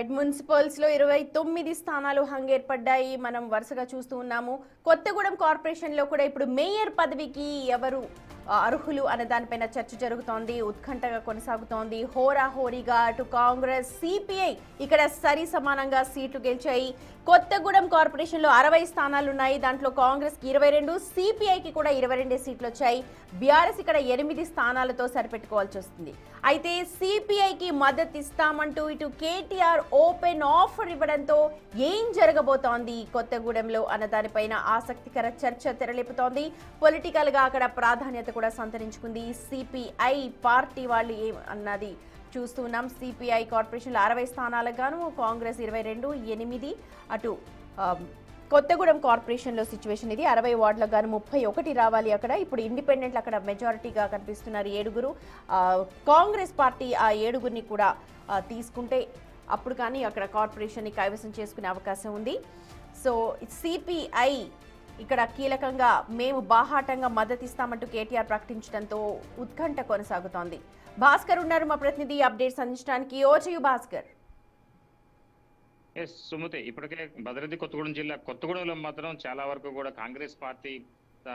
Right municipals లో 29 స్థానాలు హంగేర్పడ్డాయి. మనం వరుసగా చూస్తూ ఉన్నాము. కొత్తగూడెం కార్పొరేషన్ లో కూడా ఇప్పుడు మేయర్ పదవికి ఎవరు అర్హులు అనే దానిపైన చర్చ జరుగుతోంది. ఉత్కంఠగా కొనసాగుతోంది. హోరాహోరీగా అటు కాంగ్రెస్, సిపిఐ ఇక్కడ సరి సమానంగా సీట్లు గెలిచాయి. కొత్తగూడెం కార్పొరేషన్ లో 60 స్థానాలు ఉన్నాయి. దాంట్లో కాంగ్రెస్ కి 22, సిపిఐకి కూడా 22 సీట్లు వచ్చాయి. బీఆర్ఎస్ ఇక్కడ 8 స్థానాలతో సరిపెట్టుకోవాల్సి వస్తుంది. అయితే సిపిఐకి మద్దతు ఇస్తామంటూ ఇటు కేటీఆర్ ఓపెన్ ఆఫర్ ఇవ్వడంతో ఏం జరగబోతోంది కొత్తగూడెంలో అన్న దానిపైన ఆసక్తికర చర్చ తెరలేపుతోంది. పొలిటికల్ గా అక్కడ ప్రాధాన్యత కూడా సంతరించుకుంది. సిపిఐ పార్టీ వాళ్ళు ఏం అన్నది చూస్తూ ఉన్నాం. సిపిఐ కార్పొరేషన్లో 60 స్థానాలకు గాను కాంగ్రెస్ 22, 8 అటు కొత్తగూడెం కార్పొరేషన్లో సిచ్యువేషన్ ఇది. 60 వార్డులకు గాను 31 రావాలి అక్కడ. ఇప్పుడు ఇండిపెండెంట్లు అక్కడ మెజారిటీగా కనిపిస్తున్నారు 7. కాంగ్రెస్ పార్టీ ఆ 7 కూడా తీసుకుంటే అప్పుడు కానీ అక్కడ కార్పొరేషన్ని కైవసం చేసుకునే అవకాశం ఉంది. సో సిపిఐ ఇక్కడ కీలకంగా మేము బాహాటంగా మద్దతిస్తామంటూ కేటీఆర్ ప్రకటించడంతో ఉత్కంఠ కొనసాగుతోంది. భాస్కర్ ఉన్నారు మా ప్రతినిధి అప్డేట్స్ అందించడానికి. ఓచయు భాస్కర్. సుమతి, ఇప్పటికే భద్రాద్రి కొత్తగూడెం జిల్లా కొత్తగూడెంలో మాత్రం చాలా వరకు కూడా కాంగ్రెస్ పార్టీ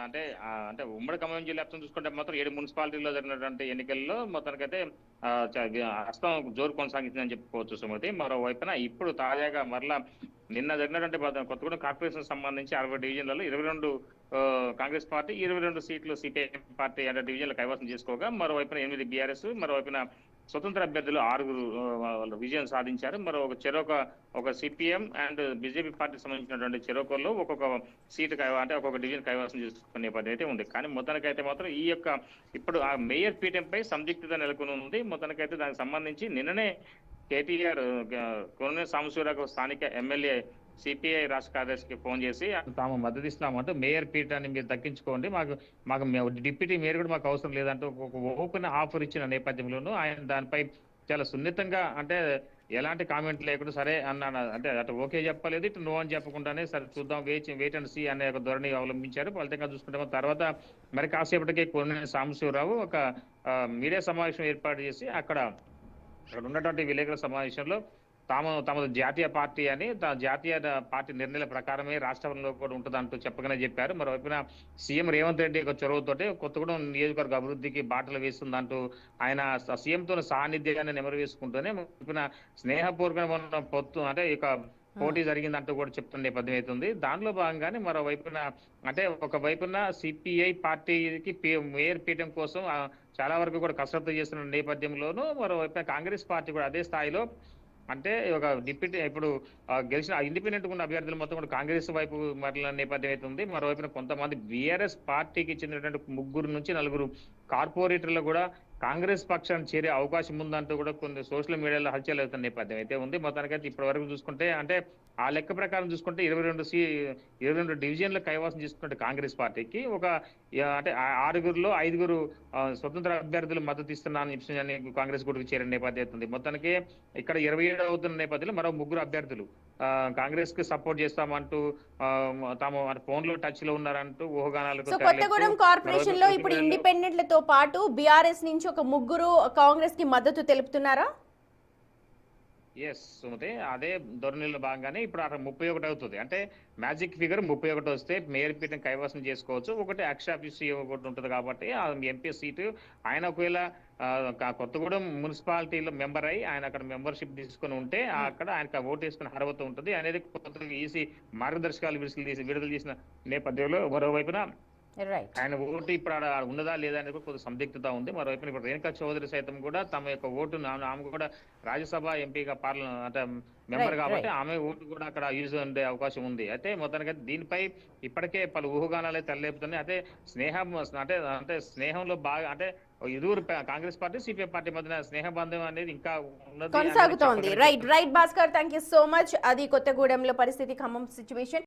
అంటే ఉమ్మడి ఖమ్మం జిల్లా చూసుకుంటే మాత్రం 7 మున్సిపాలిటీల్లో జరిగినటువంటి ఎన్నికల్లో మొత్తానికైతే హస్తం జోరు కొనసాగించిందని చెప్పుకోవచ్చు సుమతి. మరోవైపున ఇప్పుడు తాజాగా మరలా నిన్న జరిగినటువంటి కొత్తగూడెం కార్పొరేషన్ సంబంధించి 60 డివిజన్లలో 22 కాంగ్రెస్ పార్టీ, 22 సీట్లు సిపిఐ పార్టీ అంటే డివిజన్లు కైవసం చేసుకోగా, మరోవైపున 8 బీఆర్ఎస్, మరోవైపున స్వతంత్ర అభ్యర్థులు 6 విజయం సాధించారు. ఒక సిపిఎం అండ్ బీజేపీ పార్టీకి సంబంధించినటువంటి చెరోకల్లో ఒక్కొక్క సీటు అంటే ఒక్కొక్క డివిజన్ కైవసం చేసుకునే పని అయితే ఉంది. కానీ మొత్తానికైతే మాత్రం ఈ యొక్క ఇప్పుడు ఆ మేయర్ పీఠంపై సందిగ్ధత నెలకొని ఉంది. మొత్తానికైతే దానికి సంబంధించి నిన్ననే కేటీఆర్ కొననే సాంబశివరావు స్థానిక ఎమ్మెల్యే సిపిఐ రాష్ట్ర కార్యదర్శికి ఫోన్ చేసి తాము మద్దతు ఇస్తామంటూ మేయర్ పీఠాన్ని మీరు దక్కించుకోండి, మాకు డిప్యూటీ మేయర్ కూడా మాకు అవసరం లేదంటూ ఒక ఓపెన్ ఆఫర్ ఇచ్చిన నేపథ్యంలోనూ ఆయన దానిపై చాలా సున్నితంగా అంటే ఎలాంటి కామెంట్ లేకుండా సరే అన్నాను. అంటే అటు ఓకే చెప్పలేదు, ఇటు నో అని చెప్పకుండానే సరే చూద్దాం వెయిట్ అండ్ సీ అనే ఒక ధోరణి అవలంబించారు. ఫలితంగా చూసుకుంటే తర్వాత మరి కాసేపటికే కొననే సాంబశివరావు ఒక మీడియా సమావేశం ఏర్పాటు చేసి అక్కడ ఉన్నటువంటి విలేకరుల సమావేశంలో తమది జాతీయ పార్టీ అని జాతీయ పార్టీ నిర్ణయాల ప్రకారమే రాష్ట్రంలో కూడా ఉంటుందంటూ చెప్పగానే చెప్పారు. మరోవైపున సీఎం రేవంత్ రెడ్డి యొక్క చొరవతోటి కొత్తగూడెం నియోజకవర్గ అభివృద్ధికి బాటలు వేస్తుందంటూ ఆయన సీఎంతో సాన్నిధ్యాన్ని నెమరు వేసుకుంటూనే వైపున స్నేహపూర్వకమైన పొత్తు అంటే ఇక పోటీ జరిగిందంటూ కూడా చెప్తున్న నేపథ్యం అవుతుంది. దానిలో భాగంగానే మరోవైపున అంటే ఒకవైపున సిపిఐ పార్టీకి మేయర్ పీఠం కోసం చాలా వరకు కూడా కసరత్తు చేస్తున్న నేపథ్యంలోనూ మరోవైపున కాంగ్రెస్ పార్టీ కూడా అదే స్థాయిలో అంటే ఒక డిప్యూటీ ఇప్పుడు గెలిచిన ఇండిపెండెంట్ ఉన్న అభ్యర్థులు మొత్తం కూడా కాంగ్రెస్ వైపు మరల నేపథ్యం అయితే ఉంది. మరోవైపున కొంతమంది బీఆర్ఎస్ పార్టీకి చెందినటువంటి 3 నుంచి 4 కార్పొరేటర్లు కూడా కాంగ్రెస్ పక్షాన్ని చేరే అవకాశం ఉందంటూ కూడా కొన్ని సోషల్ మీడియాలో హల్చల్ అవుతున్న నేపథ్యం అయితే ఉంది. మొత్తానికైతే ఇప్పటి వరకు చూసుకుంటే అంటే ఆ లెక్క ప్రకారం చూసుకుంటే 22 డివిజన్లు కైవసం చేసుకుంటే కాంగ్రెస్ పార్టీకి ఒక అంటే 6లో 5 స్వతంత్ర అభ్యర్థులు మద్దతు ఇస్తున్నారని కాంగ్రెస్ గుడికి చేరిన నేపథ్యం ఉంది. మొత్తానికి ఇక్కడ 27 అవుతున్న నేపథ్యంలో మరో 3 అభ్యర్థులు కాంగ్రెస్ కి సపోర్ట్ చేస్తామంటూ తాము ఫోన్ లో టచ్ లో ఉన్నారంటూ ఊహాగానాలు. కొత్తగూడెం కార్పొరేషన్ లో ఇప్పుడు ఇండిపెండెంట్లతో పాటు బీఆర్ఎస్ నుంచి ఒక 3 కాంగ్రెస్ కి మద్దతు తెలుపుతున్నారా? ఎస్ సుమతి, అదే ధోరణిలో భాగంగానే ఇప్పుడు అక్కడ 31 అవుతుంది. అంటే మ్యాజిక్ ఫిగర్ 31 వస్తే మేయర్ పీఠం కైవసం చేసుకోవచ్చు. ఒకటి అక్షాఫీసీ ఒకటి ఉంటుంది కాబట్టి ఆ ఎంపీ సీటు ఆయన ఒకవేళ కొత్తగూడెం మున్సిపాలిటీలో మెంబర్ అయ్యి ఆయన అక్కడ మెంబర్షిప్ తీసుకుని ఉంటే అక్కడ ఆయనకు ఓటు వేసుకుని అర్హత ఉంటుంది అనేది కొత్త ఈసీ మార్గదర్శకాలు విడుదల చేసిన నేపథ్యంలో మరోవైపున ఆయన ఓటు ఇప్పుడు ఉన్నదా లేదా అనేది కూడా కొంత సందిగ్ధత ఉంది. మరోవైపు ఇప్పుడు రేణుకా చౌదరి సైతం కూడా తమ యొక్క ఓటు ఆమె కూడా రాజ్యసభ ఎంపీగా అంటే మెంబర్ కాబట్టి ఆమె ఓటు కూడా అక్కడ యూజ్ ఉండే అవకాశం ఉంది. అయితే మొత్తానికి దీనిపై ఇప్పటికే పలు ఊహాగానాలు తెరలేపుతున్నాయి. అయితే అంటే స్నేహంలో బాగా అంటే ఇరువురు కాంగ్రెస్ పార్టీ సిపిఐ పార్టీ మధ్య స్నేహ బంధం అనేది ఇంకా కొనసాగుతోంది. Right Bhaskar, thank you so much. అది కొత్తగూడెంలో పరిస్థితి, ఖమ్మం సిచ్యువేషన్.